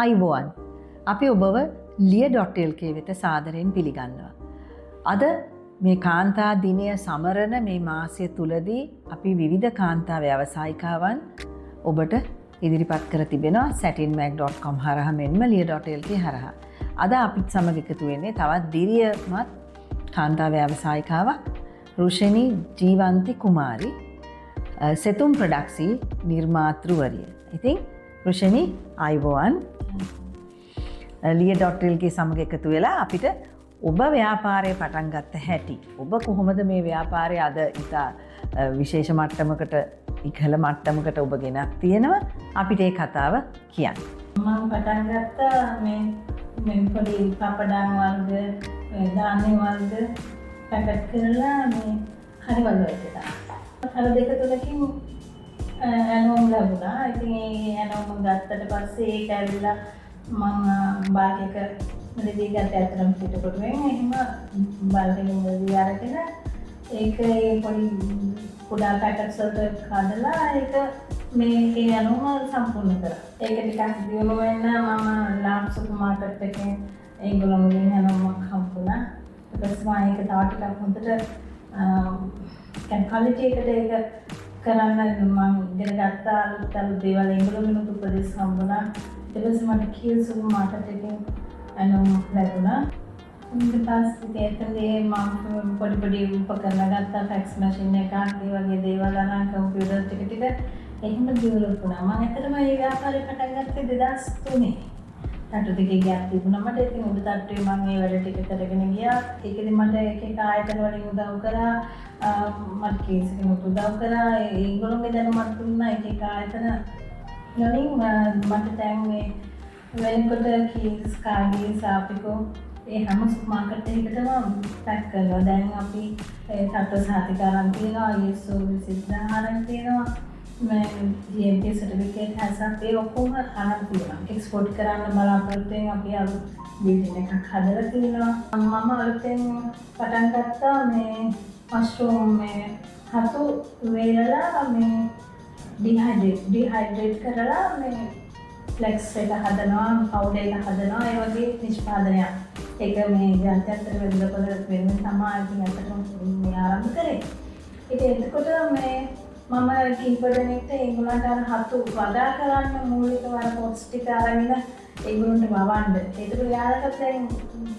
අයිබෝවන් අපි ඔබව ලිය.lk වෙත සාදරයෙන් පිළිගන්නවා. අද මේ කාන්තා දිනය සමරන මේ මාසය තුලදී අපි විවිධ කාන්තා ව්‍යවසායිකාවන් ඔබට ඉදිරිපත් කර තිබෙනවා satinmag.com හරහා මෙන්ම ලිය.lk හරහා. අද අපිත් සමග එකතු වෙන්නේ තවත් දිරියමත් කාන්තා ව්‍යවසායිකාවක් රුෂිනී ජීවන්ති කුමාරි සෙතුම් ප්‍රොඩක්ට්සි නිර්මාතෘවරිය. ඉතින් රුෂිනී අයිබෝවන් ලිය.lk සමග එකතු වෙලා අපිට ඔබ ව්‍යාපාරය පටන් ගත්ත හැටි. ඔබ කොහොමද මේ ව්‍යාපාරය අද ඉතා විශේෂ මට්ටමකට ඉහළ මට්ටමකට ඔබ ගෙනත් තියෙනවා. අපිට ඒ කතාව කියන්න. මම පටන් ගත්තා මේ පොඩි පපඩම් වර්ග, ධාන්‍ය වර්ග පැකට් කරලා මේ හරි වලට දානවා. හර දෙක තුනකින් ඇනෝම් ලැබුණා. ඉතින් ඒ ඇනෝම් ගත්තට පස්සේ ඒක ඇවිල්ලා මම බාග් එක මෙලදී ගත්ත අතරම පිටකොට වෙන්නේ එහෙම බල්කෙන් මෙලදී අරගෙන ඒක ඒ පොඩි කුඩා පැකට්ස් වලට හදලා ඒක මේකේ ඇනෝම සම්පූර්ණ කරා. ඒක ටිකක් දියුණු වෙන්න මම ලාම් සුපර් මාකට් එකෙන් ඒගොල්ලෝගෙන් ඇනෝමක් හම්බුණා. ඊට පස්සේ මම ඒක තව ටිකක් හොඳට ක්වලිටි එකට ඒක කරන්න මම ඉගෙන ගත්තා. අලුත් දේවල් ඒගොල්ලෝගෙන් උපදෙස් හම්බුණා. ඊට පස්සේ මට කීල් සුපර් මාකට් එකෙන් ඇනෝම ලැබුණා. ඊට පස්සේ ඒකේ මම පොඩි පොඩි උපකරණ ගත්තා. ෆැක්ස් මැෂින් එකක් ඒ වගේ දේවල් අරන් කම්පියුටර් ටික එහෙම ඩෙවලොප් වුණා. මම ඇත්තටම මේ ව්‍යාපාරය පටන් ගත්තේ 2003. තට්ටු දෙකේ ගෑප් තිබුණා මට. ඉතින් උඩ තට්ටුවේ මම ඒ වැඩ ටික කරගෙන ගියා. ඒකෙදි මට එක එක ආයතන වලින් උදව් කරා. මට කේස් එකකට උදව් කරා. ඒගොල්ලෝගේ දැනුමත් දුන්නා. එක එක ආයතන වලින් මට දැන් මේ වෙනකොට කේස් කාගේ සාපිකෝ ඒ හැම සුපර් මාකට් එකකටම පැක් කරනවා. දැන් අපි ඒ තට්ටු සාතිකාරම් තියෙනවා. ISO 20000 තියෙනවා. GMP certificate හසක් ඒ ඔක්කොම අරන් තියෙනවා. එක්ස්පෝර්ට් කරන්න බලාපොරොත්තු වෙන අපි අලුත් බිල්ඩින් එකක් හදලා තියෙනවා. මම අලුතෙන් පටන් ගත්තා මේ මෂ්රූම් මේ හතු වේලලා මේ ඩිහයිඩ්‍රේට් කරලා මේ ෆ්ලෙක්ස් එක හදනවා, පවුඩර් එක හදනවා. ඒ වගේ නිෂ්පාදනයක්. ඒක මේ ජාත්‍යන්තර වෙළඳපොළ වෙනුවෙන් තමයි ඉතින් අතට මේ ආරම්භ කරේ. ඉතින් එතකොට මේ මම කීප දෙනෙක්ට ඒගොල්ලන්ට අර හතු වගා කරන්න මූලික වර පොට්ස් ටික අරගෙන ඒගොල්ලන්ට වවන්න. ඒකට යාළුවට දැන්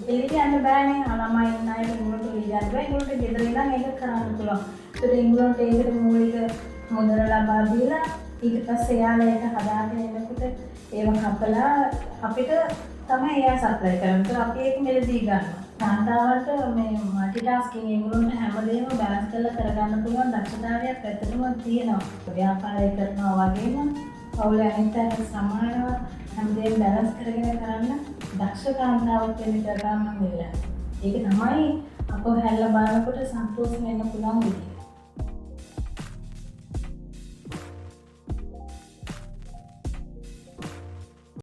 එළියට යන්න බෑනේ. ළමයි ඉන්න අය ඒගොල්ලන්ට එළියට යන්න බෑ. ඒගොල්ලන්ට ගෙදර ඉඳන් ඒක කරන්න පුළුවන්. ඒකට ඒගොල්ලන්ට ඒකට මූලික මුදල ලබා දීලා ඊට පස්සේ යාළුවා ඒක හදාගෙන එනකොට ඒව කපලා අපිට තමයි එයා සප්ලයි කරන්නේ. ඒක අපි ඒක මෙලදී ගන්නවා. කාන්තාවට මේ මල්ටි ටාස්කින් ඒගොල්ලන්ට හැමදේම බැලන්ස් කරලා කරගන්න පුළුවන් දක්ෂතාවයක් ඇත්තටම තියෙනවා. ව්‍යාපාරය කරනවා වගේම පවුලේ අනිත් අයට සමානව හැමදේම බැලන්ස් කරගෙන කරන්න දක්ෂ කාන්තාවක් වෙන්න කරගන්න මම ඉල්ලන්නේ. ඒක තමයි අපෝ හැල්ලා බලනකොට සතුටුස් වෙන්න පුළුවන් විදිය.